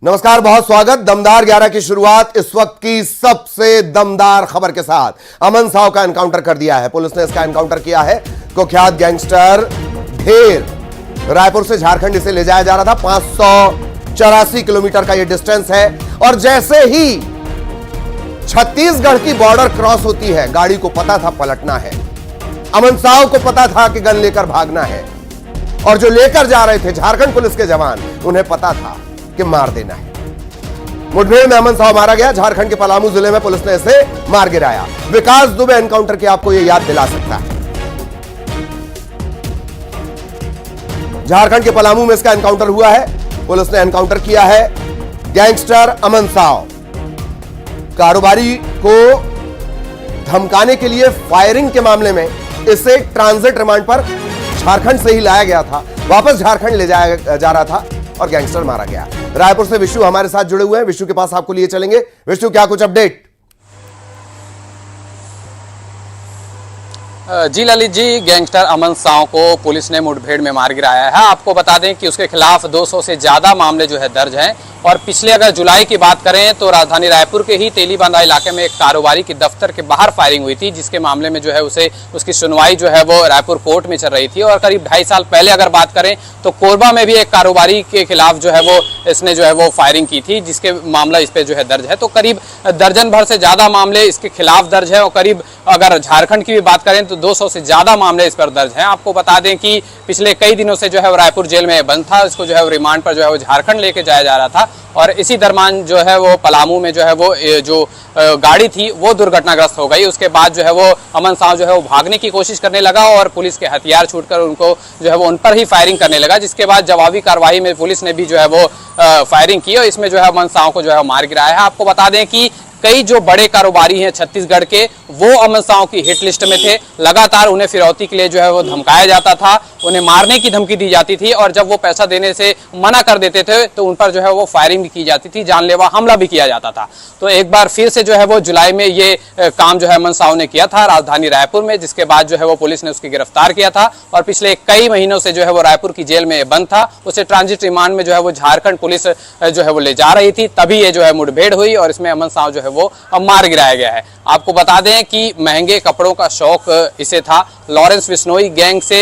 नमस्कार, बहुत स्वागत। दमदार 11 की शुरुआत इस वक्त की सबसे दमदार खबर के साथ। अमन साव का एनकाउंटर कर दिया है पुलिस ने। इसका एनकाउंटर किया है कुख्यात गैंगस्टर ढेर। रायपुर से झारखंड इसे ले जाया जा रहा था। 584 किलोमीटर का यह डिस्टेंस है और जैसे ही छत्तीसगढ़ की बॉर्डर क्रॉस होती है, गाड़ी को पता था पलटना है। अमन साव को पता था कि गन लेकर भागना है और जो लेकर जा रहे थे झारखंड पुलिस के जवान, उन्हें पता था कि मार देना है। मुठभेड़ में अमन साव मारा गया। झारखंड के पलामू जिले में पुलिस ने इसे मार गिराया। विकास दुबे एनकाउंटर की आपको यह याद दिला सकता है। झारखंड के पलामू में इसका एनकाउंटर हुआ है। पुलिस ने एनकाउंटर किया है गैंगस्टर अमन साव। कारोबारी को धमकाने के लिए फायरिंग के मामले में इसे ट्रांजिट रिमांड पर झारखंड से ही लाया गया था। वापस झारखंड ले जाया जा रहा था और गैंगस्टर मारा गया। रायपुर से विशु हमारे साथ जुड़े हुए हैं। विशु के पास आपको लिए चलेंगे। विशु, क्या कुछ अपडेट? जी ललित जी, गैंगस्टर अमन साव को पुलिस ने मुठभेड़ में मार गिराया है। आपको बता दें कि उसके खिलाफ 200 से ज्यादा मामले जो है दर्ज हैं और पिछले अगर जुलाई की बात करें तो राजधानी रायपुर के ही तेलीबांधा इलाके में एक कारोबारी की दफ्तर के बाहर फायरिंग हुई थी, जिसके मामले में जो है उसकी सुनवाई जो है वो रायपुर कोर्ट में चल रही थी। और करीब 2.5 साल पहले अगर बात करें तो कोरबा में भी एक कारोबारी के खिलाफ जो है वो इसने जो है वो फायरिंग की थी, जिसके मामला इस पे जो है दर्ज है। तो करीब दर्जन भर से ज्यादा मामले इसके खिलाफ दर्ज है और करीब अगर झारखंड की भी बात करें तो 200 से ज्यादा मामले इस पर दर्ज हैं। आपको बता दें कि पिछले कई दिनों से जो है वो रायपुर जेल में बंद था। इसको जो है वो रिमांड पर जो है वो झारखंड लेके जाया जा रहा था और इसी दरमियान जो है वो पलामू में जो है वो जो गाड़ी थी वो दुर्घटनाग्रस्त हो गई। उसके बाद जो है वो अमन साव जो है वो भागने की कोशिश करने लगा और पुलिस के हथियार छूटकर उनको जो है वो उन पर ही फायरिंग करने लगा, जिसके बाद जवाबी कार्रवाई में पुलिस ने भी जो है वो फायरिंग की और इसमें जो है अमन साव को जो है मार गिराया है। आपको बता दें कि कई जो बड़े कारोबारी हैं छत्तीसगढ़ के, वो अमन साव की हिट लिस्ट में थे। लगातार उन्हें फिरौती के लिए जो है वो धमकाया जाता था, उन्हें मारने की धमकी दी जाती थी और जब वो पैसा देने से मना कर देते थे तो उन पर जो है वो फायरिंग भी की जाती थी, जानलेवा हमला भी किया जाता था। तो एक बार फिर से जो है वो जुलाई में ये काम जो है अमन साव ने किया था राजधानी रायपुर में, जिसके बाद जो है वो पुलिस ने उसकी गिरफ्तार किया था और पिछले कई महीनों से जो है वो रायपुर की जेल में बंद था। उसे ट्रांजिट रिमांड में जो है वो झारखंड पुलिस जो है वो ले जा रही थी, तभी ये जो है मुठभेड़ हुई और इसमें अमन साव जो है वो मार गिराया गया है। आपको बता दें कि महंगे कपड़ों का शौक इसे था। लॉरेंस बिश्नोई गैंग से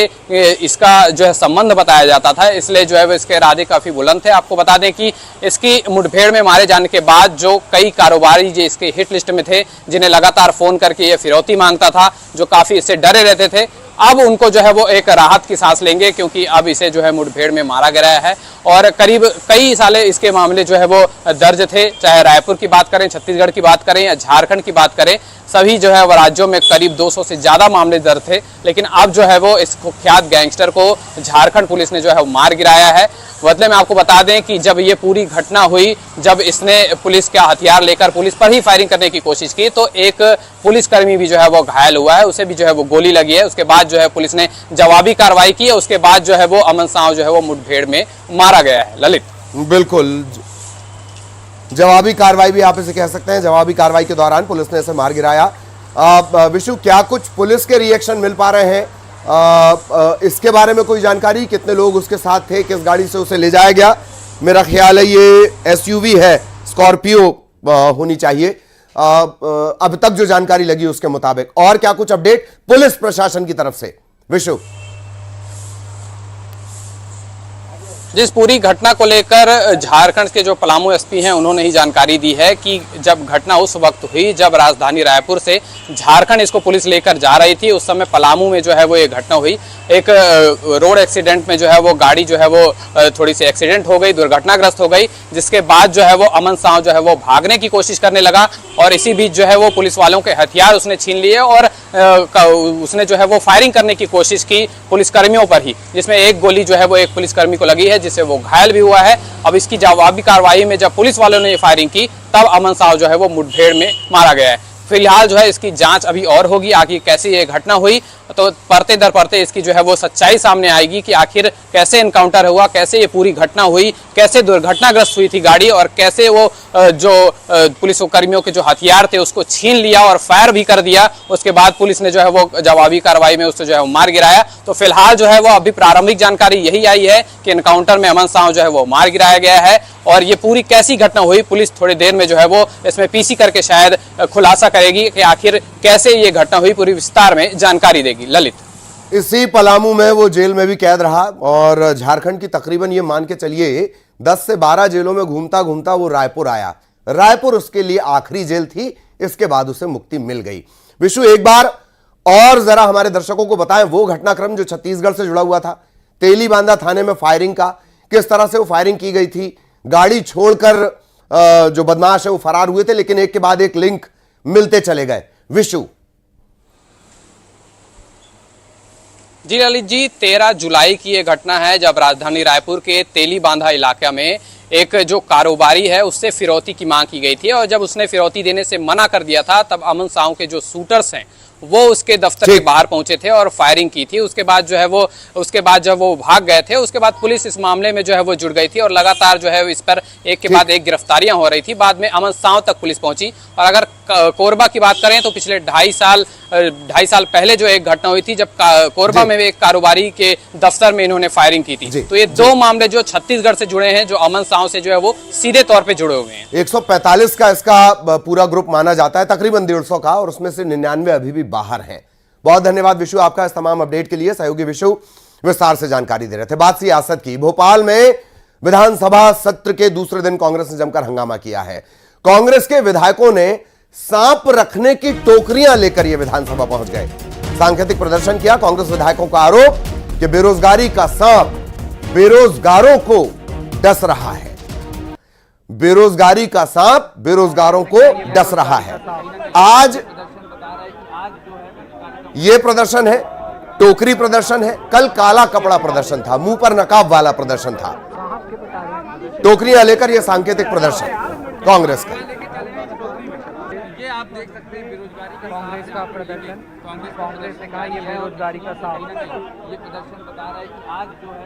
इसका जो है संबंध बताया जाता था, इसलिए जो है वो इसके इरादे काफी बुलंद थे। आपको बता दें कि इसकी मुठभेड़ में मारे जाने के बाद जो कई कारोबारी जो इसके हिट लिस्ट में थे, जिन्हें लगातार फोन करके ये फिरौती मांगता था, जो काफी इससे डरे रहते थे, अब उनको जो है वो एक राहत की सांस लेंगे, क्योंकि अब इसे जो है मुठभेड़ में मारा गया है। और करीब कई साले इसके मामले जो है वो दर्ज थे, चाहे रायपुर की बात करें, छत्तीसगढ़ की बात करें या झारखंड की बात करें, सभी जो है वो राज्यों में करीब 200 से ज्यादा मामले दर्ज थे। लेकिन अब जो है वो इस कुख्यात गैंगस्टर को झारखंड पुलिस ने जो है मार गिराया है। बदले में आपको बता दें कि जब ये पूरी घटना हुई, जब इसने पुलिस का हथियार लेकर पुलिस पर ही फायरिंग करने की कोशिश की, तो एक पुलिसकर्मी भी जो है वो घायल हुआ है, उसे भी जो है वो गोली लगी है। उसके बाद जो है पुलिस ने जवाबी कार्रवाई की, उसके बाद जो है वो अमन साव जो है वो मुठभेड़ में मारा गया है। ललित, बिल्कुल जवाबी कार्रवाई भी आप इसे कह सकते हैं। जवाबी कार्रवाई के दौरान पुलिस ने इसे मार गिराया। विशु, क्या कुछ पुलिस के रिएक्शन मिल पा रहे हैं? इसके बारे में कोई जानकारी? कितने लोग उसके साथ थे? किस गाड़ी से उसे ले जाया गया? मेरा ख्याल है ये एसयूवी है, स्कॉर्पियो होनी चाहिए अब तक जो जानकारी लगी उसके मुताबिक। और क्या कुछ अपडेट पुलिस प्रशासन की तरफ से? विशु, जिस पूरी घटना को लेकर झारखंड के जो पलामू एसपी हैं, उन्होंने ही जानकारी दी है कि जब घटना उस वक्त हुई जब राजधानी रायपुर से झारखंड इसको पुलिस लेकर जा रही थी, उस समय पलामू में जो है वो ये घटना हुई। एक रोड एक्सीडेंट में जो है वो गाड़ी जो है वो थोड़ी सी एक्सीडेंट हो गई, दुर्घटनाग्रस्त हो गई, जिसके बाद जो है वो अमन साव जो है वो भागने की कोशिश करने लगा और इसी बीच जो है वो पुलिस वालों के हथियार उसने छीन लिए और उसने जो है वो फायरिंग करने की कोशिश की पुलिसकर्मियों पर ही, जिसमें एक गोली जो है वो एक पुलिसकर्मी को लगी है, जिससे वो घायल भी हुआ है। अब इसकी जवाबी कार्रवाई में जब पुलिस वालों ने ये फायरिंग की, तब अमन साव जो है वो मुठभेड़ में मारा गया है। फिलहाल जो है इसकी जांच अभी और होगी, आगे कैसी ये घटना हुई तो पढ़ते दर पढ़ते इसकी जो है वो सच्चाई सामने आएगी कि आखिर कैसे एनकाउंटर हुआ, कैसे ये पूरी घटना हुई, कैसे दुर्घटनाग्रस्त हुई थी गाड़ी और कैसे वो जो पुलिस कर्मियों के जो हथियार थे उसको छीन लिया और फायर भी कर दिया। उसके बाद पुलिस ने जो है वो जवाबी कार्रवाई में उसको जो है मार गिराया। तो फिलहाल जो है वो अभी प्रारंभिक जानकारी यही आई है कि एनकाउंटर में अमन साव जो है वो मार गिराया गया है और ये पूरी कैसी घटना हुई पुलिस थोड़ी देर में जो है वो इसमें पीसी करके शायद खुलासा करेगी कि आखिर कैसे ये घटना हुई, पूरी विस्तार में जानकारी देगी। ललित, इसी पलामू में वो जेल में भी कैद रहा और झारखंड की तकरीबन ये मान के चलिए 10 से 12 जेलों में घूमता घूमता वो रायपुर आया। रायपुर उसके लिए आखिरी जेल थी, इसके बाद उसे मुक्ति मिल गई। विशु, एक बार और जरा हमारे दर्शकों को बताएं वो घटनाक्रम जो छत्तीसगढ़ से जुड़ा हुआ था, तेलीबांधा थाने में फायरिंग का, किस तरह से वो फायरिंग की गई थी, गाड़ी छोड़कर जो बदमाश है वो फरार हुए थे, लेकिन एक के बाद एक लिंक मिलते चले गए। विशु जी ललित जी, 13 जुलाई की ये घटना है जब राजधानी रायपुर के तेलीबांधा इलाके में एक जो कारोबारी है उससे फिरौती की मांग की गई थी और जब उसने फिरौती देने से मना कर दिया था तब अमन साव के जो शूटर्स हैं वो उसके दफ्तर के बाहर पहुंचे थे और फायरिंग की थी। उसके बाद जो है वो जब वो भाग गए थे उसके बाद पुलिस इस मामले में जो है वो जुड़ गई थी और लगातार जो है इस पर एक के बाद एक गिरफ्तारियां हो रही थी। बाद में अमन साव तक पुलिस पहुंची और अगर कोरबा की बात करें तो पिछले 2.5 साल पहले जो एक घटना हुई थी जब कोरबा में एक कारोबारी के दफ्तर में इन्होंने फायरिंग की थी। तो ये दो मामले जो छत्तीसगढ़ से जुड़े हैं, जो अमन साव से जो है वो सीधे तौर पर जुड़े हुए हैं। 145 का इसका पूरा ग्रुप माना जाता है, तकरीबन 150 का, और उसमें से 99 अभी भी बाहर हैं। बहुत धन्यवाद विशु आपका इस तमाम अपडेट के लिए। सहयोगी विशु विस्तार से जानकारी दे रहे थे। बात सियासत की। भोपाल में विधानसभा सत्र के दूसरे दिन कांग्रेस ने जमकर हंगामा किया है। कांग्रेस के विधायकों ने सांप रखने की टोकरियां लेकर यह विधानसभा पहुंच गए, सांकेतिक प्रदर्शन किया। कांग्रेस विधायकों का आरोप कि बेरोजगारी का सांप बेरोजगारों को डस रहा है। बेरोजगारी का सांप बेरोजगारों को डस रहा है। आज यह प्रदर्शन है, टोकरी प्रदर्शन है। कल काला कपड़ा प्रदर्शन था, मुंह पर नकाब वाला प्रदर्शन था। टोकरियां लेकर यह सांकेतिक प्रदर्शन कांग्रेस का। ये आप देख सकते हैं बेरोजगारी का कांग्रेस का प्रदर्शन। कांग्रेस ने कहा ये बेरोजगारी का सांप, ये प्रदर्शन बता रहा है कि आज जो है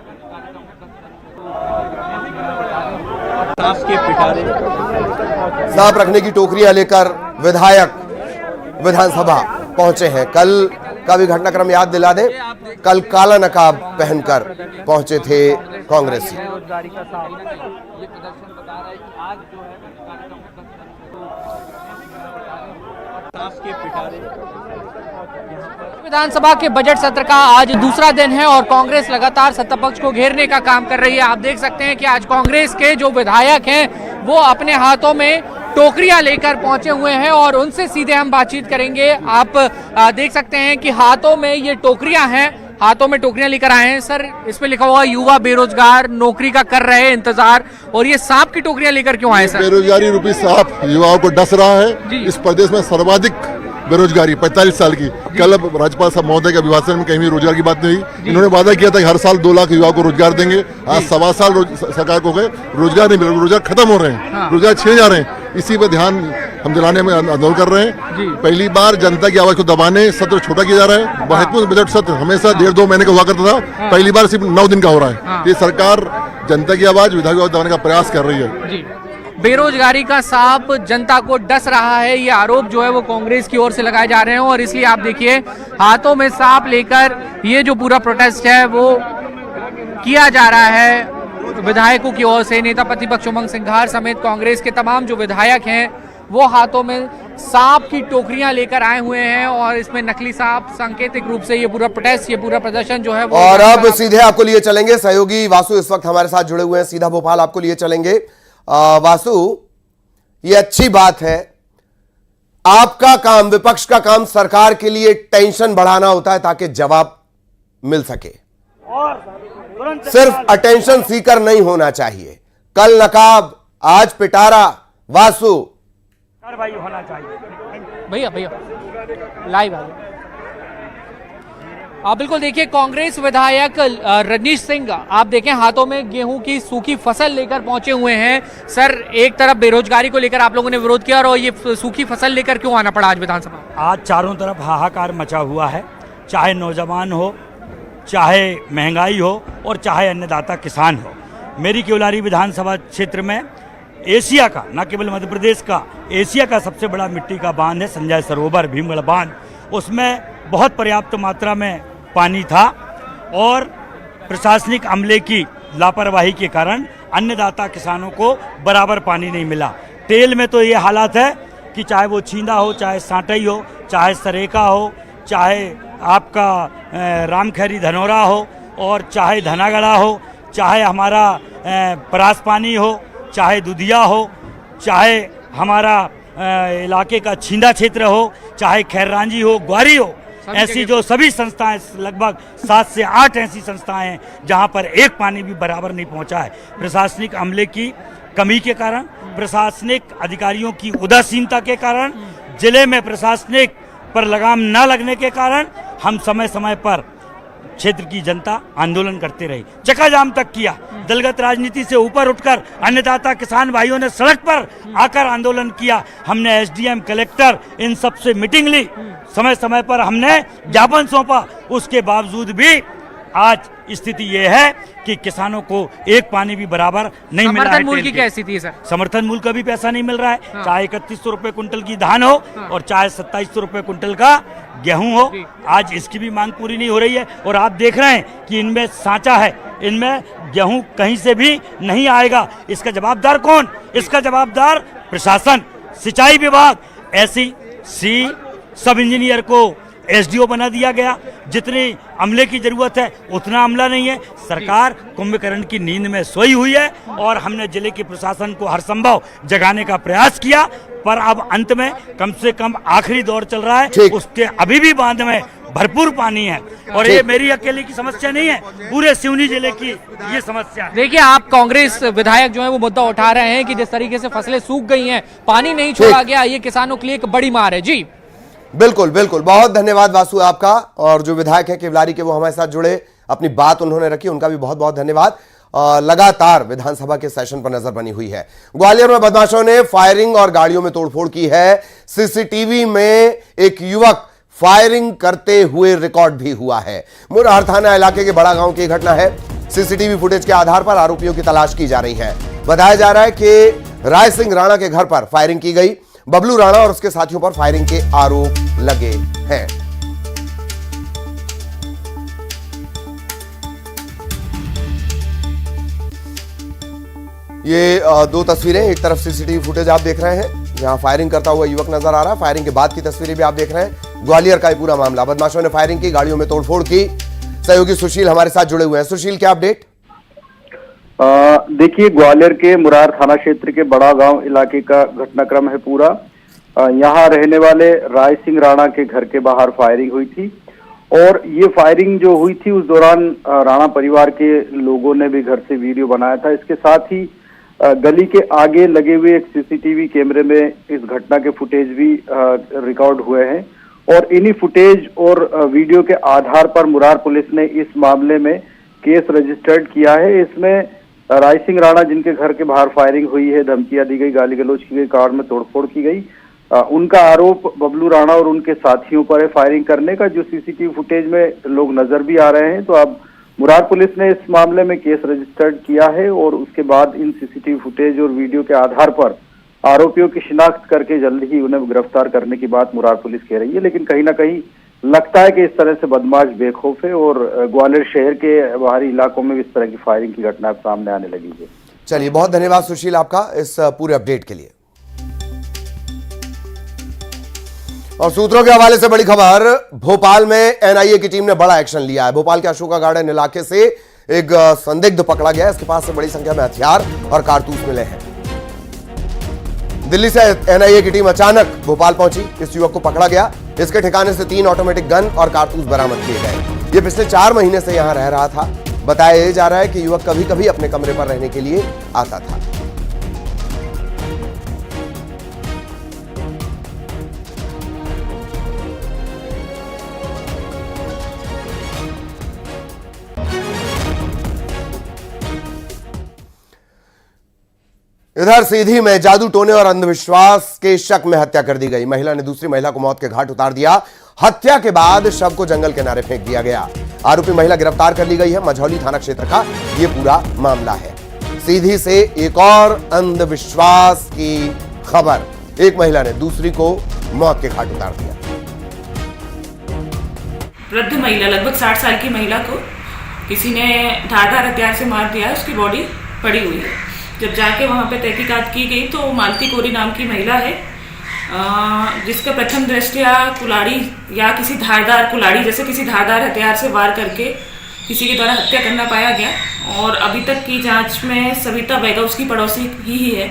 सांप रखने की टोकरियां लेकर विधायक विधानसभा पहुंचे हैं। कल का भी घटनाक्रम याद दिला दें, कल काला नकाब पहनकर पहुंचे थे कांग्रेसी। विधानसभा के बजट सत्र का आज दूसरा दिन है और कांग्रेस लगातार सत्ता पक्ष को घेरने का काम कर रही है। आप देख सकते हैं कि आज कांग्रेस के जो विधायक हैं वो अपने हाथों में टोकरियां लेकर पहुंचे हुए हैं और उनसे सीधे हम बातचीत करेंगे। आप देख सकते हैं कि हाथों में ये टोकरियां हैं, हाथों में टोकरियां लेकर आए हैं। सर, इस पे लिखा हुआ युवा बेरोजगार नौकरी का कर रहे हैं इंतजार, और ये सांप की टोकरियां लेकर क्यों आए सर? बेरोजगारी रूपी सांप युवाओं को डस रहा है। इस प्रदेश में सर्वाधिक बेरोजगारी 45 साल की। कल राज्यपाल साहब महोदय के अभिभाषण में कहीं भी रोजगार की बात नहीं हुई। इन्होंने वादा किया था कि हर साल 2 लाख युवाओं को रोजगार देंगे। आज 1.25 साल सरकार को गए, रोजगार नहीं मिल रहा, रोजगार खत्म हो रहे हैं, रोजगार छिन जा रहे हैं। इसी पर ध्यान हम दिलाने में आंदोलन कर रहे हैं। पहली बार जनता की आवाज को दबाने सत्र छोटा किया जा रहा है। महत्वपूर्ण बजट सत्र हमेशा 1.5-2 महीने का हुआ करता था, पहली बार सिर्फ 9 दिन का हो रहा है। ये सरकार जनता की आवाज विधायक आवाज दबाने का प्रयास कर रही है। बेरोजगारी का सांप जनता को डस रहा है, ये आरोप जो है वो कांग्रेस की ओर से लगाए जा रहे हैं और इसलिए आप देखिए हाथों में सांप लेकर ये जो पूरा प्रोटेस्ट है वो किया जा रहा है विधायकों की ओर से। नेता प्रतिपक्ष उमंग सिंघार समेत कांग्रेस के तमाम जो विधायक हैं वो हाथों में सांप की टोकरियां लेकर आए हुए हैं और इसमें नकली सांप सांकेतिक रूप से ये पूरा प्रोटेस्ट, ये पूरा प्रदर्शन जो है वो। और अब सीधे आपको लिए चलेंगे, सहयोगी वासु इस वक्त हमारे साथ जुड़े हुए हैं, सीधा भोपाल आपको लिए चलेंगे। वासु, ये अच्छी बात है, आपका काम, विपक्ष का काम सरकार के लिए टेंशन बढ़ाना होता है ताकि जवाब मिल सके, सिर्फ अटेंशन सीकर नहीं होना चाहिए। कल नकाब, आज पिटारा, वासु कार्रवाई होना चाहिए। भैया लाइव आ आप बिल्कुल देखिए, कांग्रेस विधायक रजनीश सिंह आप देखें हाथों में गेहूं की सूखी फसल लेकर पहुंचे हुए हैं। सर, एक तरफ बेरोजगारी को लेकर आप लोगों ने विरोध किया और ये सूखी फसल लेकर क्यों आना पड़ा आज विधानसभा? आज चारों तरफ हाहाकार मचा हुआ है। चाहे नौजवान हो, चाहे महंगाई हो और चाहे अन्नदाता किसान हो। मेरी केवलारी विधानसभा क्षेत्र में एशिया का, न केवल मध्य प्रदेश का, एशिया का सबसे बड़ा मिट्टी का बांध है संजय सरोवर भीमगढ़ बांध। उसमें बहुत पर्याप्त मात्रा में पानी था और प्रशासनिक अमले की लापरवाही के कारण अन्नदाता किसानों को बराबर पानी नहीं मिला। तेल में तो ये हालात है कि चाहे वो छींदा हो, चाहे सांटई हो, चाहे सरेका हो, चाहे आपका रामखैरी धनौरा हो और चाहे धनागढ़ा हो, चाहे हमारा परास पानी हो, चाहे दुधिया हो, चाहे हमारा इलाके का छींदा क्षेत्र हो, चाहे खैररांजी हो, ग्वारी हो, ऐसी जो सभी संस्थाएं, लगभग 7 से 8 ऐसी संस्थाएं हैं जहां पर एक पानी भी बराबर नहीं पहुंचा है। प्रशासनिक अमले की कमी के कारण, प्रशासनिक अधिकारियों की उदासीनता के कारण, जिले में प्रशासनिक पर लगाम न लगने के कारण हम समय समय पर क्षेत्र की जनता आंदोलन करते रही, चक्का जाम तक किया। दलगत राजनीति से ऊपर उठकर अन्नदाता किसान भाइयों ने सड़क पर आकर आंदोलन किया। हमने एसडीएम, कलेक्टर, इन सब से मीटिंग ली, समय समय पर हमने ज्ञापन सौंपा। उसके बावजूद भी आज स्थिति ये है कि किसानों को एक पानी भी बराबर नहीं मिल रहा है। समर्थन मूल्य की क्या स्थिति है सर? समर्थन मूल्य का भी पैसा नहीं मिल रहा है। चाहे 3100 रुपए कुंटल की धान हो और चाहे 2700 रुपए कुंटल का गेहूं हो, आज इसकी भी मांग पूरी नहीं हो रही है। और आप देख रहे हैं कि इनमें सांचा है, इनमें गेहूं कहीं से भी नहीं आएगा। इसका जवाबदार कौन? इसका जवाबदार प्रशासन, सिंचाई विभाग। ऐसी सब इंजीनियर को एसडीओ बना दिया गया। जितनी अमले की जरूरत है उतना अमला नहीं है। सरकार कुंभकर्ण की नींद में सोई हुई है और हमने जिले के प्रशासन को हर संभव जगाने का प्रयास किया, पर अब अंत में कम से कम आखिरी दौर चल रहा है। उसके अभी भी बांध में भरपूर पानी है और ये मेरी अकेले की समस्या नहीं है, पूरे सिवनी जिले की ये समस्या है। देखिए, आप कांग्रेस विधायक जो है वो मुद्दा उठा रहे हैं कि जिस तरीके से फसलें सूख गई हैं, पानी नहीं छोड़ा गया, ये किसानों के लिए एक बड़ी मार है। जी बिल्कुल बिल्कुल, बहुत धन्यवाद वासु आपका। और जो विधायक है केवलारी के, वो हमारे साथ जुड़े, अपनी बात उन्होंने रखी, उनका भी बहुत बहुत धन्यवाद। लगातार विधानसभा के सेशन पर नजर बनी हुई है। ग्वालियर में बदमाशों ने फायरिंग और गाड़ियों में तोड़फोड़ की है। सीसीटीवी में एक युवक फायरिंग करते हुए रिकॉर्ड भी हुआ है। मुरहर थाना इलाके के बड़ा गांव की घटना है। सीसीटीवी फुटेज के आधार पर आरोपियों की तलाश की जा रही है। बताया जा रहा है कि राय सिंह राणा के घर पर फायरिंग की गई। बबलू राणा और उसके साथियों पर फायरिंग के आरोप लगे हैं। ये दो तस्वीरें, एक तरफ सीसीटीवी फुटेज आप देख रहे हैं जहां फायरिंग करता हुआ युवक नजर आ रहा है, फायरिंग के बाद की तस्वीरें भी आप देख रहे हैं। ग्वालियर का ये पूरा मामला, बदमाशों ने फायरिंग की, गाड़ियों में तोड़फोड़ की। सहयोगी सुशील हमारे साथ जुड़े हुए हैं। सुशील, क्या अपडेट? देखिए, ग्वालियर के मुरार थाना क्षेत्र के बड़ा गांव इलाके का घटनाक्रम है पूरा। यहाँ रहने वाले राय सिंह राणा के घर के बाहर फायरिंग हुई थी और ये फायरिंग जो हुई थी उस दौरान राणा परिवार के लोगों ने भी घर से वीडियो बनाया था। इसके साथ ही गली के आगे लगे हुए एक सीसीटीवी कैमरे में इस घटना के फुटेज भी रिकॉर्ड हुए हैं और इन्हीं फुटेज और वीडियो के आधार पर मुरार पुलिस ने इस मामले में केस रजिस्टर्ड किया है। इसमें राय सिंह राणा, जिनके घर के बाहर फायरिंग हुई है, धमकियां दी गई, गाली गलौज की गई, कार में तोड़फोड़ की गई, उनका आरोप बबलू राणा और उनके साथियों पर है फायरिंग करने का, जो सीसीटीवी फुटेज में लोग नजर भी आ रहे हैं। तो अब मुरार पुलिस ने इस मामले में केस रजिस्टर्ड किया है और उसके बाद इन सीसीटीवी फुटेज और वीडियो के आधार पर आरोपियों की शिनाख्त करके जल्द ही उन्हें गिरफ्तार करने की बात मुरार पुलिस कह रही है। लेकिन कहीं ना कहीं लगता है कि इस तरह से बदमाश बेखौफ है और ग्वालियर शहर के बाहरी इलाकों में इस तरह की फायरिंग की घटना सामने आने लगी है। चलिए, बहुत धन्यवाद सुशील आपका इस पूरे अपडेट के लिए। और सूत्रों के हवाले से बड़ी खबर, भोपाल में एनआईए की टीम ने बड़ा एक्शन लिया है। भोपाल के अशोका गार्डन इलाके से एक संदिग्ध पकड़ा गया। इसके पास से बड़ी संख्या में हथियार और कारतूस मिले हैं। दिल्ली से एनआईए की टीम अचानक भोपाल पहुंची, इस युवक को पकड़ा गया। इसके ठिकाने से 3 ऑटोमेटिक गन और कारतूस बरामद किए गए। ये पिछले 4 महीने से यहां रह रहा था। बताया जा रहा है कि युवक कभी कभी अपने कमरे पर रहने के लिए आता था। इधर सीधी में जादू टोने और अंधविश्वास के शक में हत्या कर दी गई। महिला ने दूसरी महिला को मौत के घाट उतार दिया। हत्या के बाद शव को जंगल किनारे फेंक दिया गया। आरोपी महिला गिरफ्तार कर ली गई है। मझौली थाना क्षेत्र का यह पूरा मामला है। सीधी से एक और अंधविश्वास की खबर। एक महिला ने दूसरी को मौत के घाट उतार दिया। वृद्ध महिला, लगभग 60 साल की महिला को किसी ने धारदार हथियार से मार दिया है। उसकी बॉडी पड़ी हुई है। जब जाके वहाँ पे तहकीकात की गई तो मालती कोरी नाम की महिला है, जिसका प्रथम दृष्टया कुल्हाड़ी या किसी धारदार कुल्हाड़ी जैसे किसी धारदार हथियार से वार करके किसी के द्वारा हत्या करना पाया गया। और अभी तक की जांच में सविता बैगा उसकी पड़ोसी ही है,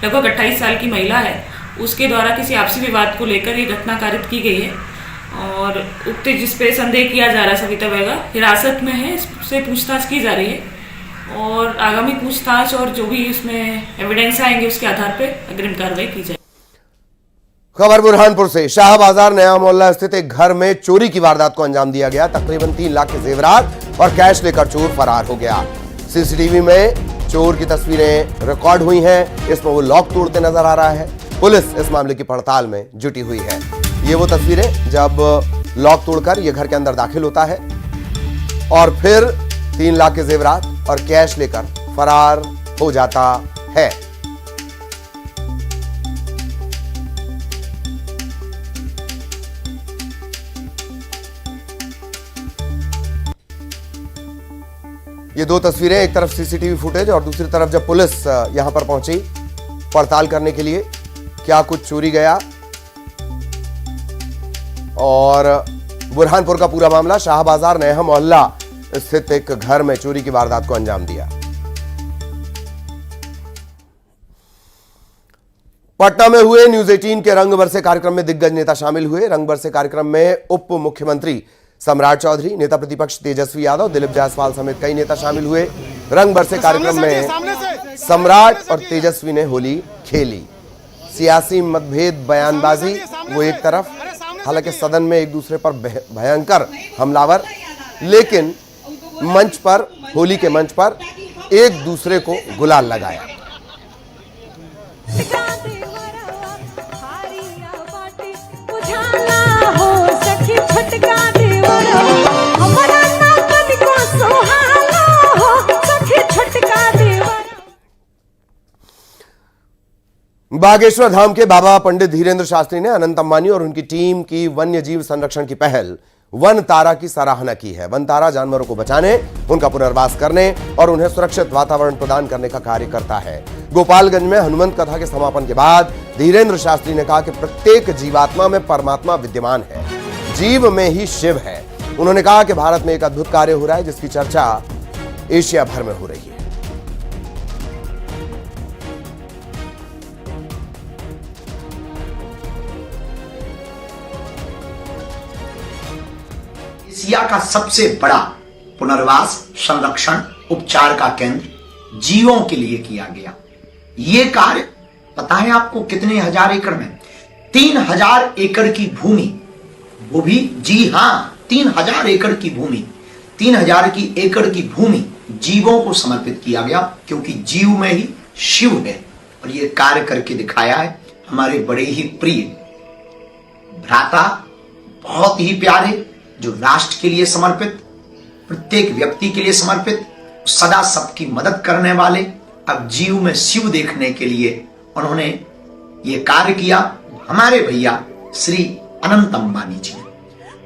लगभग 28 साल की महिला है। उसके द्वारा किसी आपसी विवाद को लेकर ये घटना कारित की गई है और उक्त जिस पे संदेह किया जा रहा है सविता बैगा हिरासत में है। इससे पूछताछ की जा रही है और आगामी पूछताछ और जो भी इसमें एविडेंस आएंगे उसके आधार पर अग्रिम कार्रवाई की जाएगी। खबर बुरहानपुर से। शाह बाजार नया मोहल्ला स्थित एक घर में चोरी की वारदात को अंजाम दिया गया। तकरीबन 3 लाख के जेवरात और कैश लेकर चोर फरार हो गया। सीसीटीवी में चोर की तस्वीरें रिकॉर्ड हुई हैं। इसमें वो लॉक तोड़ते नजर आ रहा है। पुलिस इस मामले की पड़ताल में जुटी हुई है। ये वो तस्वीरें जब लॉक तोड़कर ये घर के अंदर दाखिल होता है और फिर 3 लाख के जेवरात और कैश लेकर फरार हो जाता है। ये 2 तस्वीरें, एक तरफ सीसीटीवी फुटेज और दूसरी तरफ जब पुलिस यहां पर पहुंची पड़ताल करने के लिए क्या कुछ चोरी गया। और बुरहानपुर का पूरा मामला। शाह बाजार नया मोहल्ला स्थित एक घर में चोरी की वारदात को अंजाम दिया। पटना में हुए न्यूज 18 के रंग बरसे कार्यक्रम में दिग्गज नेता शामिल हुए। रंग बरसे कार्यक्रम में उप मुख्यमंत्री सम्राट चौधरी, नेता प्रतिपक्ष तेजस्वी यादव, दिलीप जायसवाल समेत कई नेता शामिल हुए। रंग बरसे कार्यक्रम में सम्राट और तेजस्वी ने होली खेली। सियासी मतभेद, बयानबाजी वो एक तरफ, हालांकि सदन में एक दूसरे पर भयंकर हमलावर, लेकिन मंच पर, होली के मंच पर एक दूसरे को गुलाल लगाया। बागेश्वर धाम के बाबा पंडित धीरेन्द्र शास्त्री ने अनंत अंबानी और उनकी टीम की वन्य जीव संरक्षण की पहल वन तारा की सराहना की है। वन तारा जानवरों को बचाने, उनका पुनर्वास करने और उन्हें सुरक्षित वातावरण प्रदान करने का कार्य करता है। गोपालगंज में हनुमंत कथा के समापन के बाद धीरेन्द्र शास्त्री ने कहा कि प्रत्येक जीवात्मा में परमात्मा विद्यमान है, जीव में ही शिव है। उन्होंने कहा कि भारत में एक अद्भुत कार्य हो रहा है जिसकी चर्चा एशिया भर में हो रही है। एशिया का सबसे बड़ा पुनर्वास, संरक्षण, उपचार का केंद्र जीवों के लिए किया गया। ये कार्य पता है आपको कितने हजार एकड़ में? 3000 एकड़ की भूमि, वो भी, जी हां, 3000 एकड़ की भूमि, 3000 की एकड़ की भूमि जीवों को समर्पित किया गया, क्योंकि जीव में ही शिव है। और ये कार्य करके दिखाया है हमारे बड़े ही प्रिय भ्राता, बहुत ही प्यारे, जो राष्ट्र के लिए समर्पित, प्रत्येक व्यक्ति के लिए समर्पित, सदा सबकी मदद करने वाले, अब जीव में शिव देखने के लिए उन्होंने ये कार्य किया। हमारे भैया श्री अनंत अंबानी जी,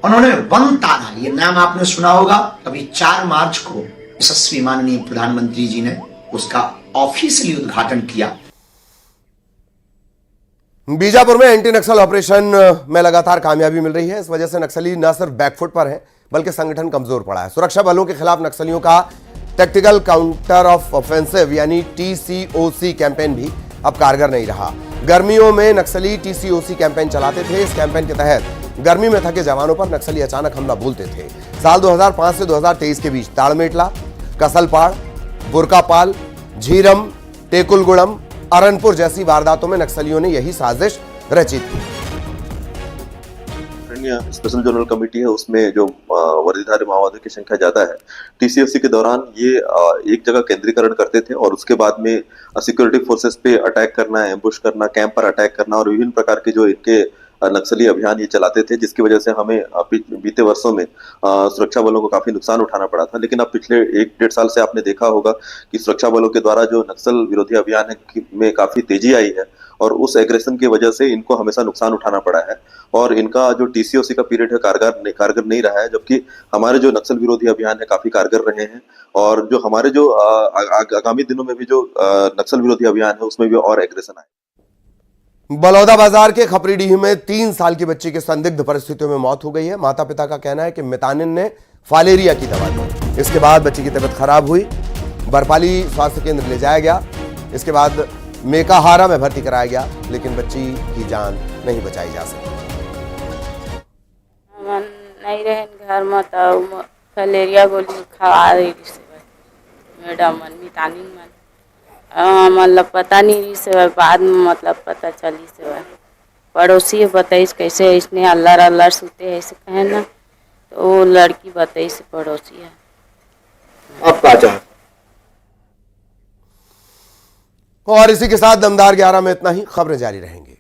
उन्होंने वन तारा, ये नाम आपने सुना होगा, अभी 4 मार्च को यशस्वी माननीय प्रधानमंत्री जी ने उसका ऑफिशियली उद्घाटन किया। बीजापुर में एंटी नक्सल ऑपरेशन में लगातार कामयाबी मिल रही है। इस वजह से नक्सली न सिर्फ बैकफुट पर है बल्कि संगठन कमजोर पड़ा है। सुरक्षा बलों के खिलाफ नक्सलियों का टैक्टिकल काउंटर ऑफ ऑफेंसिव यानी TCOC कैंपेन भी अब कारगर नहीं रहा। गर्मियों में नक्सली TCOC कैंपेन चलाते थे। इस कैंपेन के तहत गर्मी में थके जवानों पर नक्सली अचानक हमला बोलते थे। साल 2005 से 2023 के बीच ताड़मेटला, कसलपाड़, बुरकापाल, झीरम, टेकुलगुड़म, अरनपुर जैसी वारदातों में नक्सलियों ने यही साजिश रची थी। स्पेशल जनरल कमेटी है, उसमें जो वर्दीधारी माओवादियों की संख्या ज्यादा है। TCOC के दौरान ये एक जगह केंद्रीकरण करते थे और उसके बाद में सिक्योरिटी फोर्सेस पे अटैक करना, एम्बुश करना, कैंप पर अटैक करना और विभिन्न प्रकार के जो इनके नक्सली अभियान ये चलाते थे, जिसकी वजह से हमें बीते वर्षों में सुरक्षा बलों को काफी नुकसान उठाना पड़ा था। लेकिन अब पिछले 1-1.5 साल से आपने देखा होगा कि सुरक्षा बलों के द्वारा जो नक्सल विरोधी अभियान है में काफी तेजी आई है और उस एग्रेशन की वजह से इनको हमेशा नुकसान उठाना पड़ा है और इनका जो टीसीओसी का पीरियड है कारगर नहीं रहा है, जबकि हमारे जो नक्सल विरोधी अभियान है काफी कारगर रहे हैं और जो हमारे जो आगामी दिनों में भी जो नक्सल विरोधी अभियान है उसमें भी और एग्रेशन आए। बलौदाबाजार के खपरीडीह में 3 साल की बच्ची की संदिग्ध परिस्थितियों में मौत हो गई है। माता पिता का कहना है कि मितानिन ने फालेरिया की दवा दी। इसके बाद बच्ची की तबीयत खराब हुई, बरपाली स्वास्थ्य केंद्र ले जाया गया। इसके बाद मेकाहारा में भर्ती कराया गया, लेकिन बच्ची की जान नहीं बचाई जा सकी। नहीं रहे घर में तो फलेरिया गोली खवा रही मैडम मितानिन मतलब पता नहीं रही से बाद में मतलब पता चली से पड़ोसी बताई कैसे इसने अल्लाह सुते है ऐसे कहे ना, तो वो लड़की बताई से पड़ोसी है। और इसी के साथ दमदार 11 में इतना ही। खबरें जारी रहेंगी।